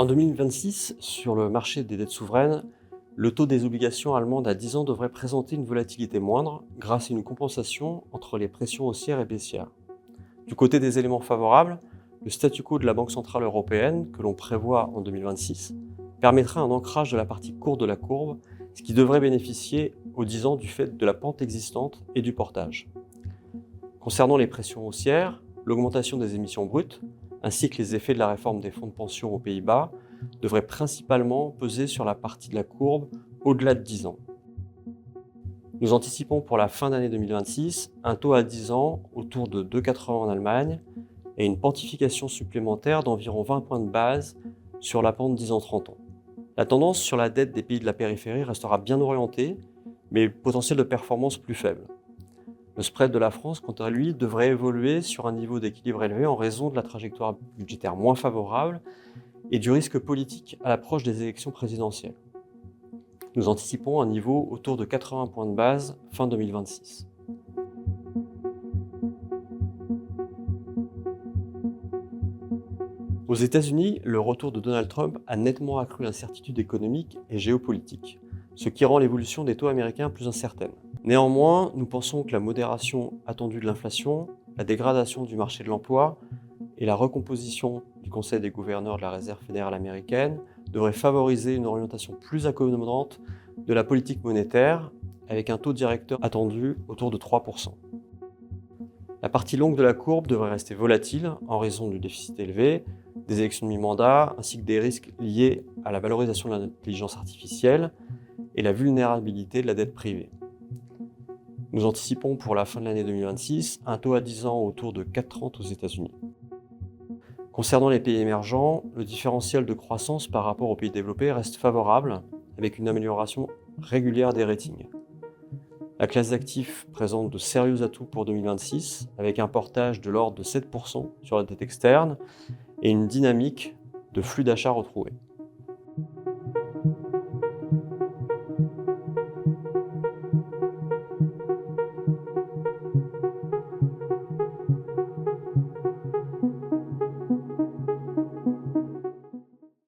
En 2026, sur le marché des dettes souveraines, le taux des obligations allemandes à 10 ans devrait présenter une volatilité moindre grâce à une compensation entre les pressions haussières et baissières. Du côté des éléments favorables, le statu quo de la Banque centrale européenne, que l'on prévoit en 2026, permettra un ancrage de la partie courte de la courbe, ce qui devrait bénéficier aux 10 ans du fait de la pente existante et du portage. Concernant les pressions haussières, l'augmentation des émissions brutes, ainsi que les effets de la réforme des fonds de pension aux Pays-Bas, devraient principalement peser sur la partie de la courbe au-delà de 10 ans. Nous anticipons pour la fin d'année 2026 un taux à 10 ans autour de 2,80 en Allemagne et une pontification supplémentaire d'environ 20 points de base sur la pente 10 ans 30 ans. La tendance sur la dette des pays de la périphérie restera bien orientée, mais potentiel de performance plus faible. Le spread de la France, quant à lui, devrait évoluer sur un niveau d'équilibre élevé en raison de la trajectoire budgétaire moins favorable et du risque politique à l'approche des élections présidentielles. Nous anticipons un niveau autour de 80 points de base fin 2026. Aux États-Unis, le retour de Donald Trump a nettement accru l'incertitude économique et géopolitique, ce qui rend l'évolution des taux américains plus incertaine. Néanmoins, nous pensons que la modération attendue de l'inflation, la dégradation du marché de l'emploi et la recomposition du Conseil des gouverneurs de la Réserve fédérale américaine devraient favoriser une orientation plus accommodante de la politique monétaire, avec un taux directeur attendu autour de 3%. La partie longue de la courbe devrait rester volatile en raison du déficit élevé, des élections de mi-mandat, ainsi que des risques liés à la valorisation de l'intelligence artificielle et la vulnérabilité de la dette privée. Nous anticipons pour la fin de l'année 2026 un taux à 10 ans autour de 4,30 aux États-Unis. Concernant les pays émergents, le différentiel de croissance par rapport aux pays développés reste favorable, avec une amélioration régulière des ratings. La classe d'actifs présente de sérieux atouts pour 2026, avec un portage de l'ordre de 7% sur la dette externe et une dynamique de flux d'achat retrouvée.